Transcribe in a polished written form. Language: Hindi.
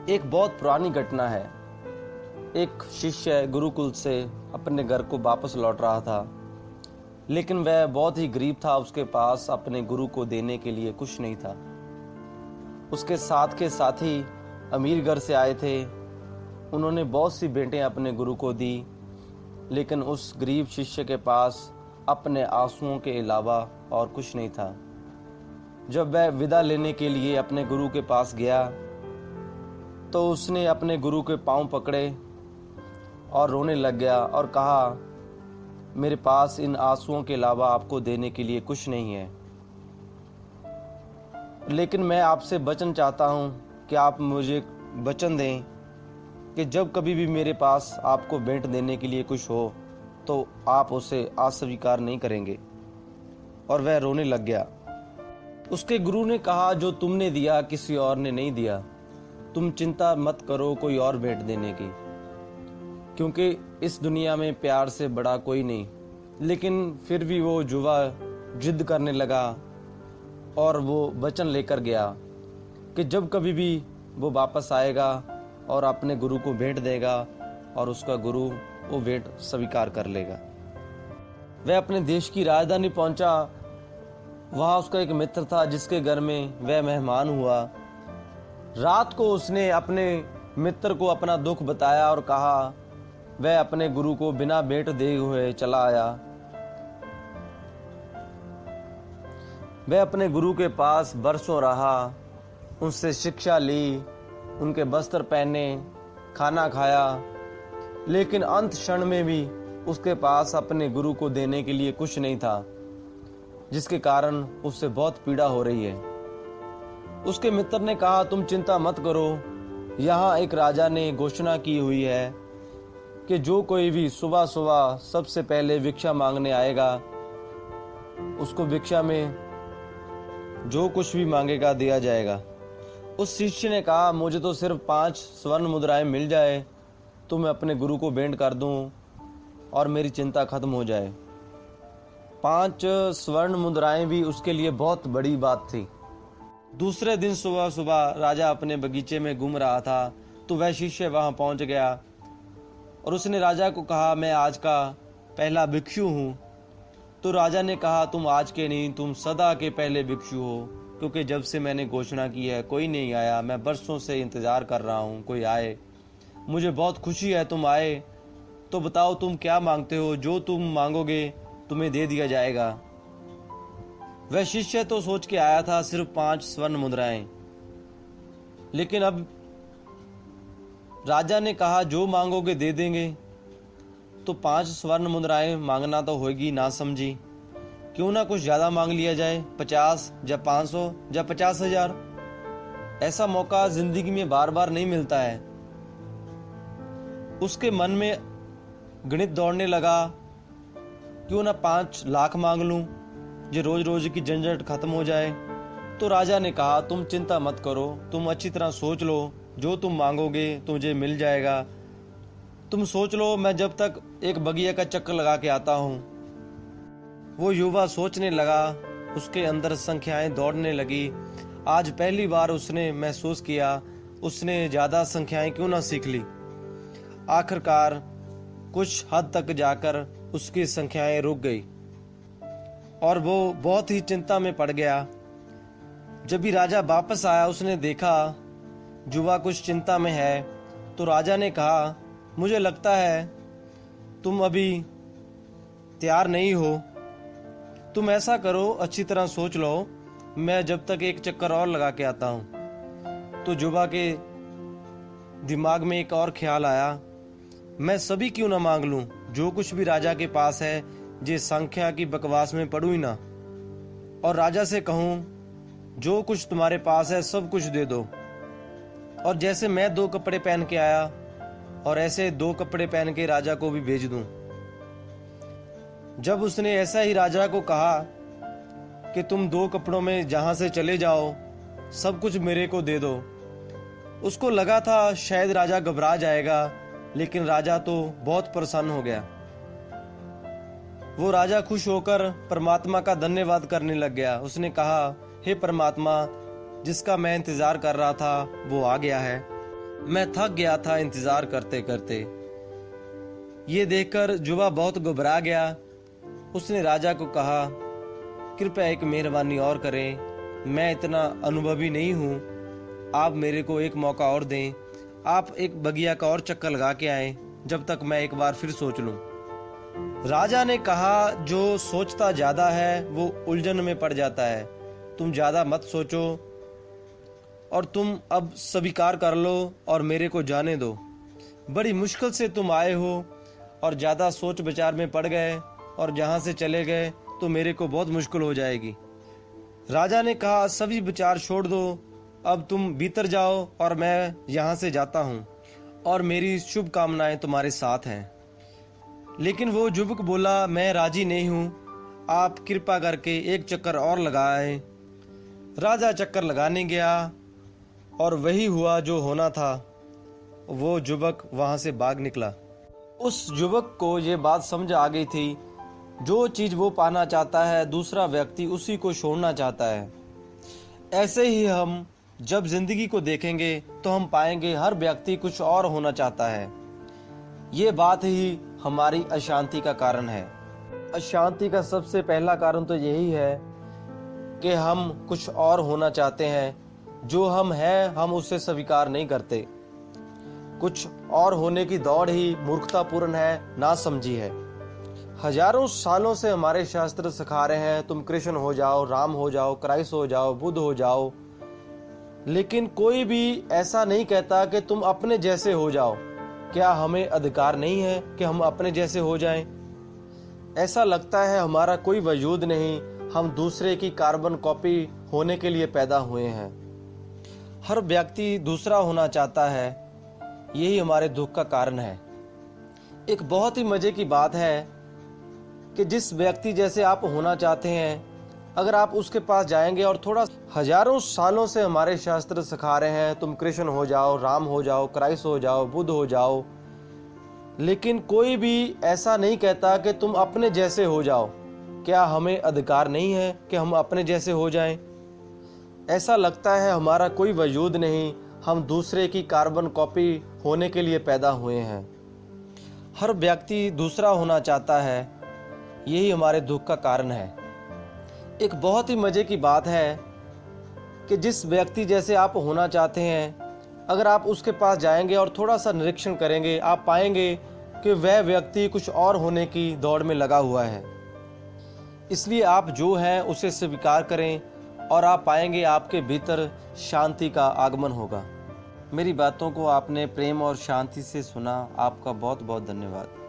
एक बहुत पुरानी घटना है। एक शिष्य गुरुकुल से अपने घर को वापस लौट रहा था, लेकिन वह बहुत ही गरीब था। उसके पास अपने गुरु को देने के लिए कुछ नहीं था। उसके साथ के साथी अमीर घर से आए थे। उन्होंने बहुत सी भेंटें अपने गुरु को दी, लेकिन उस गरीब शिष्य के पास अपने आंसुओं के अलावा और कुछ नहीं था। जब वह विदा लेने के लिए अपने गुरु के पास गया तो उसने अपने गुरु के पांव पकड़े और रोने लग गया और कहा, मेरे पास इन आंसुओं के अलावा आपको देने के लिए कुछ नहीं है, लेकिन मैं आपसे वचन चाहता हूँ कि आप मुझे वचन दें कि जब कभी भी मेरे पास आपको भेंट देने के लिए कुछ हो तो आप उसे अस्वीकार नहीं करेंगे। और वह रोने लग गया। उसके गुरु ने कहा, जो तुमने दिया किसी और ने नहीं दिया। तुम चिंता मत करो कोई और भेंट देने की, क्योंकि इस दुनिया में प्यार से बड़ा कोई नहीं। लेकिन फिर भी वो युवा जिद करने लगा और वो वचन लेकर गया कि जब कभी भी वो वापस आएगा और अपने गुरु को भेंट देगा और उसका गुरु वो भेंट स्वीकार कर लेगा। वह अपने देश की राजधानी पहुंचा। वहां उसका एक मित्र था जिसके घर में वह मेहमान हुआ। रात को उसने अपने मित्र को अपना दुख बताया और कहा वह अपने गुरु को बिना भेंट दिए हुए चला आया। वह अपने गुरु के पास बरसों रहा, उनसे शिक्षा ली, उनके वस्त्र पहने, खाना खाया, लेकिन अंत क्षण में भी उसके पास अपने गुरु को देने के लिए कुछ नहीं था, जिसके कारण उससे बहुत पीड़ा हो रही है। उसके मित्र ने कहा, तुम चिंता मत करो, यहाँ एक राजा ने घोषणा की हुई है कि जो कोई भी सुबह सुबह सबसे पहले भिक्षा मांगने आएगा, उसको भिक्षा में जो कुछ भी मांगेगा दिया जाएगा। उस शिष्य ने कहा, मुझे तो सिर्फ 5 स्वर्ण मुद्राएं मिल जाए तो मैं अपने गुरु को भेंट कर दूं और मेरी चिंता खत्म हो जाए। 5 स्वर्ण मुद्राएं भी उसके लिए बहुत बड़ी बात थी। दूसरे दिन सुबह सुबह राजा अपने बगीचे में घूम रहा था तो वह शिष्य वहां पहुंच गया और उसने राजा को कहा, मैं आज का पहला भिक्षु हूँ। तो राजा ने कहा, तुम आज के नहीं, तुम सदा के पहले भिक्षु हो, क्योंकि जब से मैंने घोषणा की है कोई नहीं आया। मैं बरसों से इंतजार कर रहा हूँ कोई आए। मुझे बहुत खुशी है तुम आए। तो बताओ तुम क्या मांगते हो? जो तुम मांगोगे तुम्हें दे दिया जाएगा। वह शिष्य तो सोच के आया था सिर्फ 5 स्वर्ण मुद्राएं, लेकिन अब राजा ने कहा जो मांगोगे दे देंगे। तो 5 स्वर्ण मुद्राएं मांगना तो होगी ना समझी। क्यों ना कुछ ज्यादा मांग लिया जाए, 50 या 500 या 50,000। ऐसा मौका जिंदगी में बार बार नहीं मिलता है। उसके मन में गणित दौड़ने लगा, क्यों ना 5 लाख मांग लूं, जो रोज रोज की झंझट खत्म हो जाए। तो राजा ने कहा, तुम चिंता मत करो, तुम अच्छी तरह सोच लो, जो तुम मांगोगे तुझे मिल जाएगा। तुम सोच लो, मैं जब तक एक बगिया का चक्कर लगा के आता हूँ। वो युवा सोचने लगा, उसके अंदर संख्याएं दौड़ने लगी। आज पहली बार उसने महसूस किया उसने ज्यादा संख्याएं क्यों ना सीख ली। आखिरकार कुछ हद तक जाकर उसकी संख्याएं रुक गई और वो बहुत ही चिंता में पड़ गया। जब भी राजा वापस आया उसने देखा युवा कुछ चिंता में है। तो राजा ने कहा, मुझे लगता है तुम अभी तैयार नहीं हो। तुम ऐसा करो, अच्छी तरह सोच लो, मैं जब तक एक चक्कर और लगा के आता हूं। तो युवा के दिमाग में एक और ख्याल आया, मैं सभी क्यों ना मांग लूं, जो कुछ भी राजा के पास है, जे संख्या की बकवास में पड़ूं ही ना, और राजा से कहूं जो कुछ तुम्हारे पास है सब कुछ दे दो। और जैसे मैं 2 कपड़े पहन के आया और ऐसे 2 कपड़े पहन के राजा को भी भेज दूं। जब उसने ऐसा ही राजा को कहा कि तुम 2 कपड़ों में जहां से चले जाओ, सब कुछ मेरे को दे दो, उसको लगा था शायद राजा घबरा जाएगा, लेकिन राजा तो बहुत प्रसन्न हो गया। वो राजा खुश होकर परमात्मा का धन्यवाद करने लग गया। उसने कहा, हे परमात्मा, जिसका मैं इंतजार कर रहा था वो आ गया है। मैं थक गया था इंतजार करते करते। ये देखकर युवा बहुत घबरा गया। उसने राजा को कहा, कृपया एक मेहरबानी और करें, मैं इतना अनुभवी नहीं हूँ, आप मेरे को एक मौका और दें। आप एक बगिया का और चक्कर लगा के आए, जब तक मैं एक बार फिर सोच लूं। राजा ने कहा, जो सोचता ज्यादा है वो उलझन में पड़ जाता है। तुम ज्यादा मत सोचो और तुम अब स्वीकार कर लो और मेरे को जाने दो। बड़ी मुश्किल से तुम आए हो और ज्यादा सोच विचार में पड़ गए और जहां से चले गए तो मेरे को बहुत मुश्किल हो जाएगी। राजा ने कहा, सभी विचार छोड़ दो, अब तुम भीतर जाओ और मैं यहाँ से जाता हूँ और मेरी शुभकामनाएं तुम्हारे साथ हैं। लेकिन वो युवक बोला, मैं राजी नहीं हूँ, आप कृपा करके एक चक्कर और लगाएं। राजा चक्कर लगाने गया और वही हुआ जो होना था। वो युवक वहां से भाग निकला। उस युवक को ये बात समझ आ गई थी, जो चीज वो पाना चाहता है दूसरा व्यक्ति उसी को छोड़ना चाहता है। ऐसे ही हम जब जिंदगी को देखेंगे तो हम पाएंगे हर व्यक्ति कुछ और होना चाहता है। ये बात ही हमारी अशांति का कारण है। अशांति का सबसे पहला कारण तो यही है कि हम कुछ और होना चाहते हैं, जो हम हैं हम उसे स्वीकार नहीं करते। कुछ और होने की दौड़ ही मूर्खतापूर्ण है, ना समझी है। हजारों सालों से हमारे शास्त्र सिखा रहे हैं, तुम कृष्ण हो जाओ, राम हो जाओ, क्राइस्ट हो जाओ, बुद्ध हो जाओ, लेकिन कोई भी ऐसा नहीं कहता कि तुम अपने जैसे हो जाओ। क्या हमें अधिकार नहीं है कि हम अपने जैसे हो जाएं? ऐसा लगता है हमारा कोई वजूद नहीं, हम दूसरे की कार्बन कॉपी होने के लिए पैदा हुए हैं। हर व्यक्ति दूसरा होना चाहता है, यही हमारे दुख का कारण है। एक बहुत ही मजे की बात है कि जिस व्यक्ति जैसे आप होना चाहते हैं, अगर आप उसके पास जाएंगे और थोड़ा, हजारों सालों से हमारे शास्त्र सिखा रहे हैं, तुम कृष्ण हो जाओ, राम हो जाओ, क्राइस्ट हो जाओ, बुद्ध हो जाओ, लेकिन कोई भी ऐसा नहीं कहता कि तुम अपने जैसे हो जाओ। क्या हमें अधिकार नहीं है कि हम अपने जैसे हो जाएं? ऐसा लगता है हमारा कोई वजूद नहीं, हम दूसरे की कार्बन कॉपी होने के लिए पैदा हुए हैं। हर व्यक्ति दूसरा होना चाहता है, यही हमारे दुख का कारण है। एक बहुत ही मजे की बात है कि जिस व्यक्ति जैसे आप होना चाहते हैं, अगर आप उसके पास जाएंगे और थोड़ा सा निरीक्षण करेंगे, आप पाएंगे कि वह व्यक्ति कुछ और होने की दौड़ में लगा हुआ है। इसलिए आप जो हैं उसे स्वीकार करें और आप पाएंगे आपके भीतर शांति का आगमन होगा। मेरी बातों को आपने प्रेम और शांति से सुना, आपका बहुत बहुत धन्यवाद।